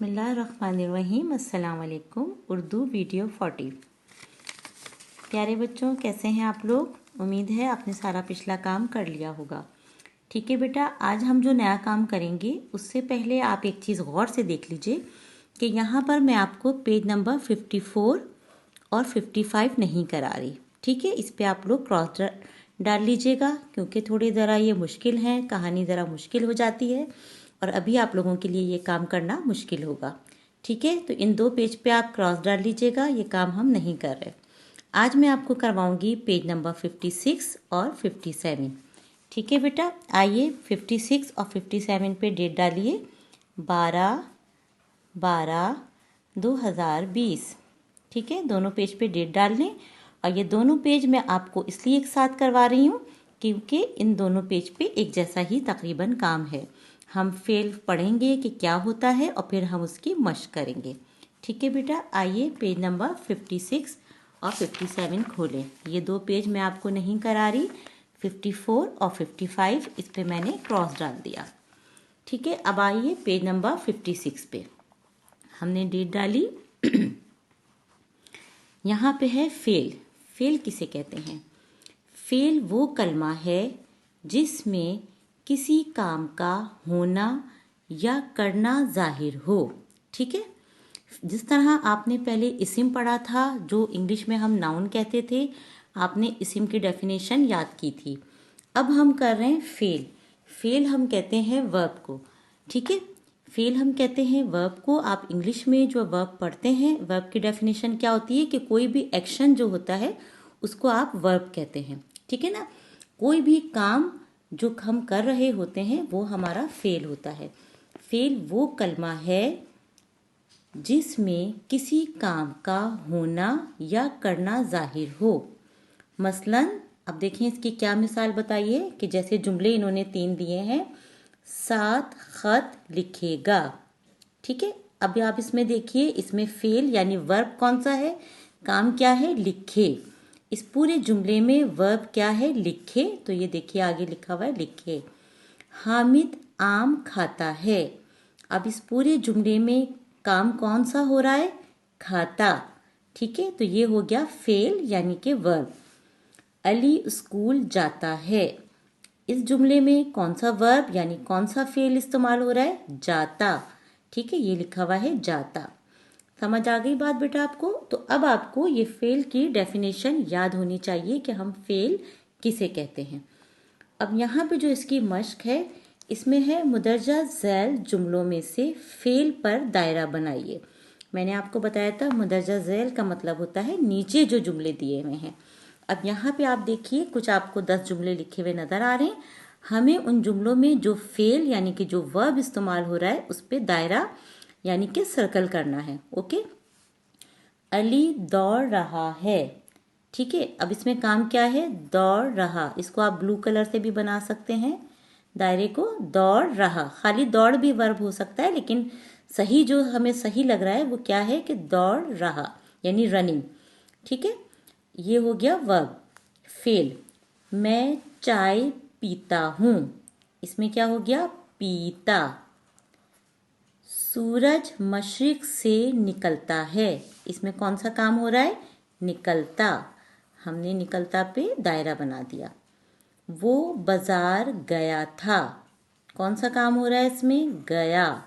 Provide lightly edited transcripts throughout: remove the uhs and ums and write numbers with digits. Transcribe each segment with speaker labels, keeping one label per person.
Speaker 1: बिस्मिल्लाहिर्रहमानिर्रहीम। अस्सलाम वालेकुम। उर्दू वीडियो 40। प्यारे बच्चों, कैसे हैं आप लोग? उम्मीद है आपने सारा पिछला काम कर लिया होगा। ठीक है बेटा, आज हम जो नया काम करेंगे उससे पहले आप एक चीज़ गौर से देख लीजिए कि यहाँ पर मैं आपको पेज नंबर 54 और 55 नहीं करा रही। ठीक है, इस पर आप लोग क्रॉस डाल लीजिएगा क्योंकि थोड़ी ज़रा ये मुश्किल है, कहानी ज़रा मुश्किल हो जाती है और अभी आप लोगों के लिए ये काम करना मुश्किल होगा। ठीक है, तो इन 2 पेज पे आप क्रॉस डाल लीजिएगा, ये काम हम नहीं कर रहे। आज मैं आपको करवाऊंगी पेज नंबर 56 और 57। ठीक है बेटा, आइए 56 और 57 पे डेट डालिए 12/12/2020। ठीक है, दोनों पेज पे डेट डाल लें। और ये दोनों पेज मैं आपको इसलिए एक साथ करवा रही हूँ क्योंकि इन दोनों पेज पे एक जैसा ही तकरीबन काम है। हम फेल पढ़ेंगे कि क्या होता है और फिर हम उसकी मश्क करेंगे। ठीक है बेटा, आइए पेज नंबर 56 और 57 खोलें। ये 2 पेज मैं आपको नहीं करा रही, 54 और 55 इस पे मैंने क्रॉस डाल दिया। ठीक है, अब आइए पेज नंबर 56 पे हमने डेट डाली। यहाँ पे है फेल। फेल किसे कहते हैं? फेल वो कलमा है जिसमें किसी काम का होना या करना जाहिर हो। ठीक है, जिस तरह आपने पहले इस्म पढ़ा था जो इंग्लिश में हम नाउन कहते थे, आपने इस्म की डेफिनेशन याद की थी। अब हम कर रहे हैं फेल। फेल हम कहते हैं वर्ब को। ठीक है, फेल हम कहते हैं वर्ब को। आप इंग्लिश में जो वर्ब पढ़ते हैं, वर्ब की डेफिनेशन क्या होती है कि कोई भी एक्शन जो होता है उसको आप वर्ब कहते हैं। ठीक है ना, कोई भी काम जो हम कर रहे होते हैं वो हमारा फेल होता है। फेल वो कलमा है जिसमें किसी काम का होना या करना जाहिर हो। मसलन अब देखिए इसकी क्या मिसाल बताइए कि जैसे जुमले इन्होंने 3 दिए हैं। 7 खत लिखेगा। ठीक है, अब आप इसमें देखिए, इसमें फेल यानी वर्ब कौन सा है, काम क्या है, लिखे। इस पूरे जुमले में वर्ब क्या है, लिखे। तो ये देखिए आगे लिखा हुआ है लिखे। हामिद आम खाता है। अब इस पूरे जुमले में काम कौन सा हो रहा है, खाता। ठीक है, तो ये हो गया फेल यानी कि वर्ब। अली स्कूल जाता है। इस जुमले में कौन सा वर्ब यानी कौन सा फेल इस्तेमाल हो रहा है, जाता। ठीक है, ये लिखा हुआ है जाता। समझ आ गई बात बेटा आपको? तो अब आपको ये फेल की डेफिनेशन याद होनी चाहिए कि हम फेल किसे कहते हैं। अब यहाँ पे जो इसकी मश्क है, इसमें है मुदर्जा झैल जुमलों में से फेल पर दायरा बनाइए। मैंने आपको बताया था मुदर्जा झैल का मतलब होता है नीचे जो जुमले दिए हुए हैं। अब यहाँ पे आप देखिए कुछ आपको 10 जुमले लिखे हुए नजर आ रहे हैं। हमें उन जुमलों में जो फेल यानी कि जो वर्ब इस्तेमाल हो रहा है उस पर दायरा यानी कि सर्कल करना है। ओके, अली दौड़ रहा है। ठीक है, अब इसमें काम क्या है, दौड़ रहा। इसको आप ब्लू कलर से भी बना सकते हैं दायरे को, दौड़ रहा। खाली दौड़ भी वर्ब हो सकता है लेकिन सही जो हमें सही लग रहा है वो क्या है कि दौड़ रहा यानी रनिंग। ठीक है, ये हो गया वर्ब। फेल, मैं चाय पीता हूँ। इसमें क्या हो गया, पीता। सूरज मशरिक से निकलता है। इसमें कौन सा काम हो रहा है, निकलता। हमने निकलता पे दायरा बना दिया। वो बाजार गया था। कौन सा काम हो रहा है इसमें, गया।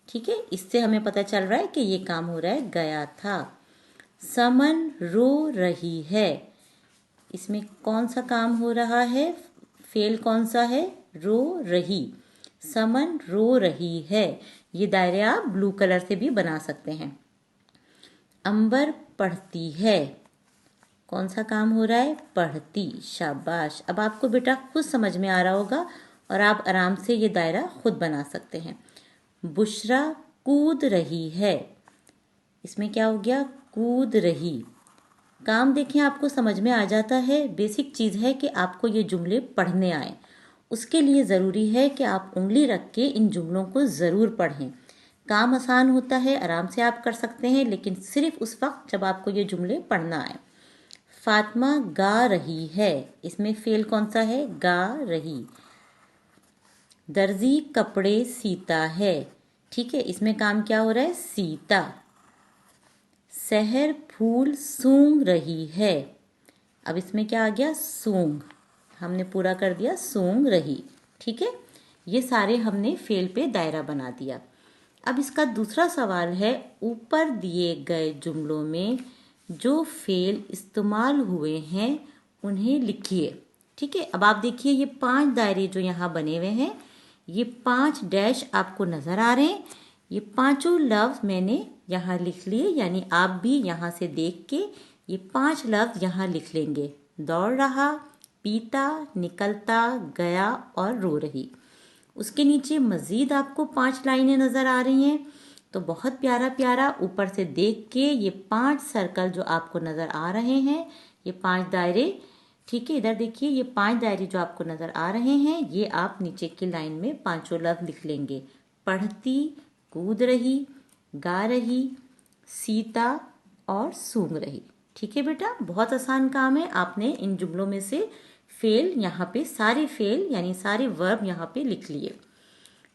Speaker 1: ठीक है, इससे हमें पता चल रहा है कि ये काम हो रहा है गया था। समन रो रही है। इसमें कौन सा काम हो रहा है, फेल कौन सा है, रो रही। समन रो रही है। ये दायरे आप ब्लू कलर से भी बना सकते हैं। अंबर पढ़ती है। कौन सा काम हो रहा है, पढ़ती। शाबाश। अब आपको बेटा खुद समझ में आ रहा होगा और आप आराम से ये दायरा खुद बना सकते हैं। बुशरा कूद रही है। इसमें क्या हो गया, कूद रही। काम देखें आपको समझ में आ जाता है। बेसिक चीज़ है कि आपको ये जुमले पढ़ने आए। उसके लिए ज़रूरी है कि आप उंगली रख के इन जुमलों को ज़रूर पढ़ें। काम आसान होता है, आराम से आप कर सकते हैं, लेकिन सिर्फ उस वक्त जब आपको ये जुमले पढ़ना आए। फातिमा गा रही है। इसमें फेल कौन सा है, गा रही। दर्जी कपड़े सीता है। ठीक है, इसमें काम क्या हो रहा है, सीता। शहर फूल सूंघ रही है। अब इसमें क्या आ गया, सूंघ, हमने पूरा कर दिया, सूंघ रही। ठीक है, ये सारे हमने फेल पे दायरा बना दिया। अब इसका दूसरा सवाल है, ऊपर दिए गए जुमलों में जो फेल इस्तेमाल हुए हैं उन्हें लिखिए। ठीक है, अब आप देखिए ये 5 दायरे जो यहाँ बने हुए हैं, ये 5 डैश आपको नजर आ रहे हैं। ये पांचों लफ्ज मैंने यहाँ लिख लिए, यानी आप भी यहाँ से देख के ये 5 लफ्ज यहाँ लिख लेंगे। दौड़ रहा, पीता, निकलता, गया और रो रही। उसके नीचे मजीद आपको 5 लाइनें नजर आ रही हैं। तो बहुत प्यारा प्यारा ऊपर से देख के ये 5 सर्कल जो आपको नजर आ रहे हैं, ये 5 दायरे, ठीक है, इधर देखिए ये 5 दायरे जो आपको नजर आ रहे हैं, ये आप नीचे की लाइन में पांचों लफ्ज लिख लेंगे। पढ़ती, कूद रही, गा रही, सीता और सूंघ रही। ठीक है बेटा, बहुत आसान काम है। आपने इन जुमलों में से फेल, यहाँ पे सारे फेल यानी सारे वर्ब यहाँ पे लिख लिए।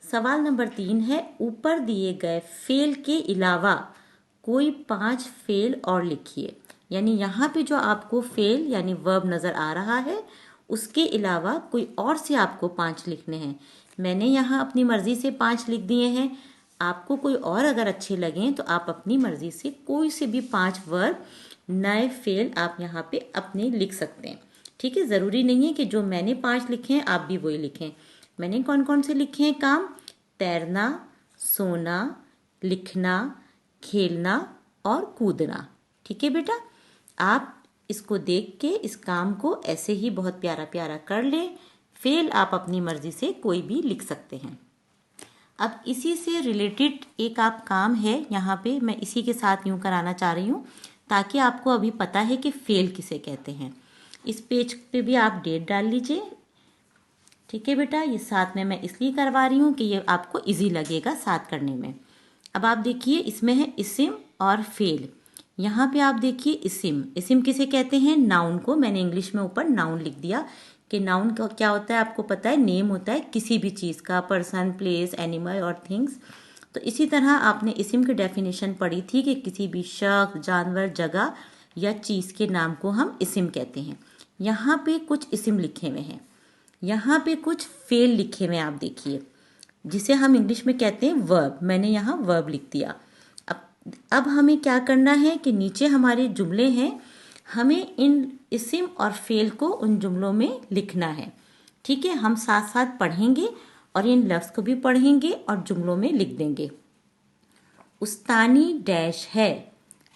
Speaker 1: सवाल नंबर 3 है, ऊपर दिए गए फेल के अलावा कोई 5 फेल और लिखिए। यानी यहाँ पे जो आपको फेल यानी वर्ब नजर आ रहा है, उसके अलावा कोई और से आपको 5 लिखने हैं। मैंने यहाँ अपनी मर्जी से 5 लिख दिए हैं। आपको कोई और अगर अच्छे लगें तो आप अपनी मर्जी से कोई से भी 5 वर्ब नए फेल आप यहाँ पे अपने लिख सकते हैं। ठीक है, ज़रूरी नहीं है कि जो मैंने 5 लिखे हैं आप भी वही लिखें। मैंने कौन कौन से लिखे हैं काम, तैरना, सोना, लिखना, खेलना और कूदना। ठीक है बेटा, आप इसको देख के इस काम को ऐसे ही बहुत प्यारा प्यारा कर ले। फेल आप अपनी मर्जी से कोई भी लिख सकते हैं। अब इसी से रिलेटेड एक आप काम है यहाँ पे, मैं इसी के साथ यूँ कराना चाह रही हूँ ताकि आपको अभी पता है कि फेल किसे कहते हैं। इस पेज पे भी आप डेट डाल लीजिए। ठीक है बेटा, ये साथ में मैं इसलिए करवा रही हूँ कि ये आपको इजी लगेगा साथ करने में। अब आप देखिए इसमें है इसिम और फेल। यहाँ पे आप देखिए इसिम, इसिम किसे कहते हैं, नाउन को। मैंने इंग्लिश में ऊपर नाउन लिख दिया कि नाउन का क्या होता है आपको पता है, नेम होता है किसी भी चीज़ का, पर्सन, प्लेस, एनिमल और थिंग्स। तो इसी तरह आपने इसिम की डेफिनेशन पढ़ी थी कि किसी भी शख्स, जानवर, जगह या चीज़ के नाम को हम इसिम कहते हैं। यहाँ पे कुछ इसिम लिखे हुए हैं, यहाँ पे कुछ फेल लिखे हुए हैं। आप देखिए जिसे हम इंग्लिश में कहते हैं वर्ब, मैंने यहाँ वर्ब लिख दिया। अब हमें क्या करना है कि नीचे हमारे जुमले हैं, हमें इन इसिम और फेल को उन जुमलों में लिखना है। ठीक है, हम साथ साथ पढ़ेंगे और इन लफ्ज़ को भी पढ़ेंगे और जुमलों में लिख देंगे। उस्तानी डैश है।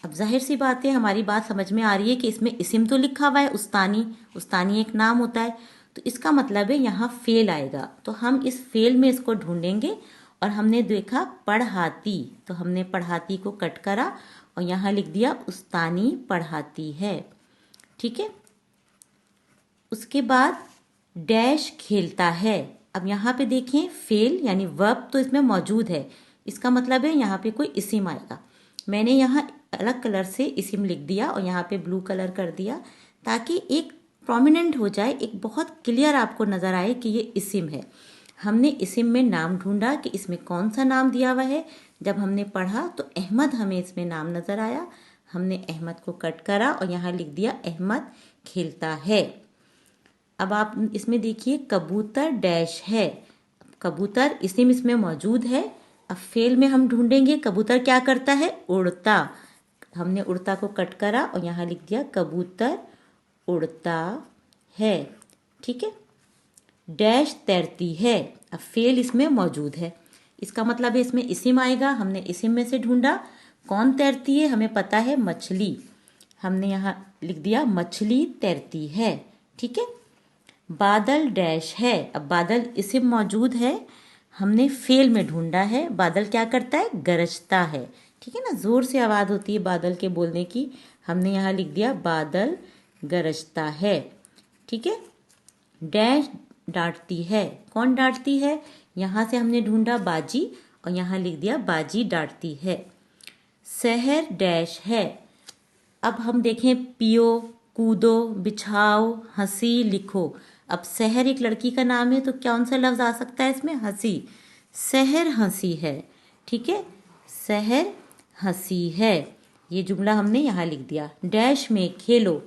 Speaker 1: अब जाहिर सी बात है, हमारी बात समझ में आ रही है कि इसमें इसिम तो लिखा हुआ है उस्तानी, उस्तानी एक नाम होता है, तो इसका मतलब है यहाँ फेल आएगा। तो हम इस फेल में इसको ढूंढेंगे और हमने देखा पढ़ाती, तो हमने पढ़ाती को कट करा और यहाँ लिख दिया उस्तानी पढ़ाती है। ठीक है, उसके बाद डैश खेलता है। अब यहाँ पे देखें फेल यानी वर्ब तो इसमें मौजूद है, इसका मतलब है यहाँ पे कोई इसिम आएगा। मैंने यहाँ अलग कलर से इसिम लिख दिया और यहाँ पे ब्लू कलर कर दिया ताकि एक प्रोमिनेंट हो जाए, एक बहुत क्लियर आपको नज़र आए कि ये इसिम है। हमने इसिम में नाम ढूंढा कि इसमें कौन सा नाम दिया हुआ है। जब हमने पढ़ा तो अहमद हमें इसमें नाम नज़र आया, हमने अहमद को कट करा और यहाँ लिख दिया अहमद खेलता है। अब आप इसमें देखिए कबूतर डैश है। कबूतर इसिम इसमें मौजूद है। अब फेल में हम ढूंढेंगे कबूतर क्या करता है, उड़ता। हमने उड़ता को कट करा और यहाँ लिख दिया कबूतर उड़ता है। ठीक है, डैश तैरती है। अब फेल इसमें मौजूद है, इसका मतलब है इसमें इसिम आएगा। हमने इसिम में से ढूंढा कौन तैरती है, हमें पता है मछली, हमने यहाँ लिख दिया मछली तैरती है। ठीक है, बादल डैश है। अब बादल इसिम मौजूद है, हमने फेल में ढूंढा है, बादल क्या करता है, गरजता है। ठीक है ना, जोर से आवाज़ होती है बादल के बोलने की, हमने यहाँ लिख दिया बादल गरजता है। ठीक है, डैश डांटती है। कौन डांटती है, यहाँ से हमने ढूंढा बाजी और यहाँ लिख दिया बाजी डांटती है। शहर डैश है। अब हम देखें पियो, कूदो, बिछाओ, हंसी, लिखो। अब शहर एक लड़की का नाम है तो कौन सा लफ्ज आ सकता है इसमें, हंसी। शहर हंसी है। ठीक है, शहर हंसी है। ये जुमला हमने यहाँ लिख दिया। डैश में खेलो,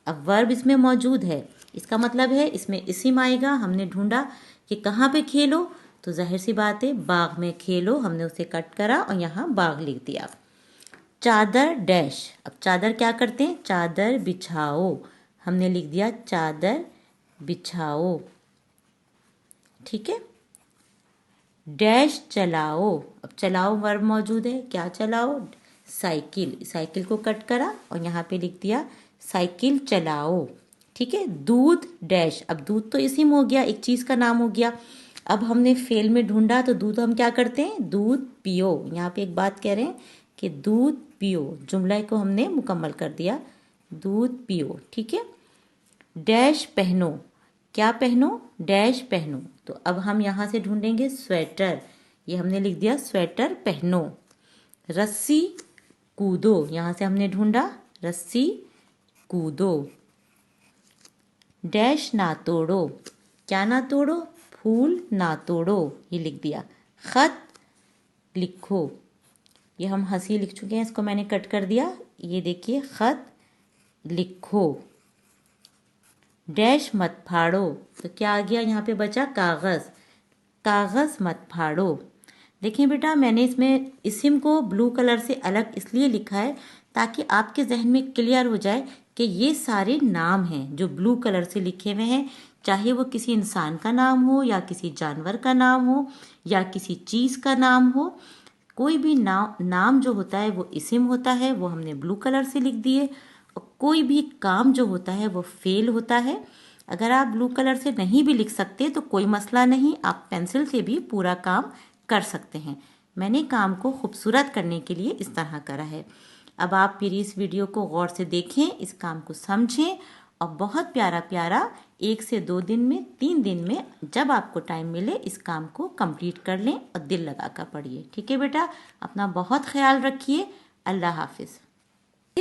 Speaker 1: अब वर्ब इसमें मौजूद है, इसका मतलब है इसमें इसिम आएगा। हमने ढूंढा कि कहाँ पे खेलो, तो जाहिर सी बात है बाग में खेलो, हमने उसे कट करा और यहाँ बाग लिख दिया। चादर डैश, अब चादर क्या करते हैं, चादर बिछाओ, हमने लिख दिया चादर बिछाओ। ठीक है, डैश चलाओ, अब चलाओ वर्ब मौजूद है, क्या चलाओ, साइकिल, साइकिल को कट करा और यहाँ पे लिख दिया साइकिल चलाओ। ठीक है, दूध डैश, अब दूध तो इसी में हो गया, एक चीज़ का नाम हो गया। अब हमने फेल में ढूंढा तो दूध हम क्या करते हैं, दूध पियो। यहाँ पे एक बात कह रहे हैं कि दूध पियो, जुमला को हमने मुकम्मल कर दिया, दूध पियो। ठीक है, डैश पहनो, क्या पहनो, डैश पहनो, तो अब हम यहाँ से ढूंढेंगे स्वेटर, ये हमने लिख दिया स्वेटर पहनो। रस्सी कूदो, यहाँ से हमने ढूंढा रस्सी कूदो। डैश ना तोड़ो, क्या ना तोड़ो, फूल ना तोड़ो, ये लिख दिया। खत लिखो, ये हम हंसी लिख चुके हैं, इसको मैंने कट कर दिया, ये देखिए खत लिखो। डैश मत फाड़ो, तो क्या आ गया, यहाँ पे बचा कागज़, कागज़ मत फाड़ो। देखिए बेटा, मैंने इसमें इसिम को ब्लू कलर से अलग इसलिए लिखा है ताकि आपके जहन में क्लियर हो जाए कि ये सारे नाम हैं जो ब्लू कलर से लिखे हुए हैं, चाहे वो किसी इंसान का नाम हो या किसी जानवर का नाम हो या किसी चीज़ का नाम हो, कोई भी नाम जो होता है वो इसिम होता है, वो हमने ब्लू कलर से लिख दिए। और कोई भी काम जो होता है वो फेल होता है। अगर आप ब्लू कलर से नहीं भी लिख सकते तो कोई मसला नहीं, आप पेंसिल से भी पूरा काम कर सकते हैं। मैंने काम को खूबसूरत करने के लिए इस तरह करा है। अब आप फिर इस वीडियो को गौर से देखें, इस काम को समझें और बहुत प्यारा प्यारा 1 से 2 दिन में, 3 दिन में, जब आपको टाइम मिले इस काम को कंप्लीट कर लें और दिल लगा कर पढ़िए। ठीक है बेटा, अपना बहुत ख्याल रखिए। अल्लाह हाफिज़।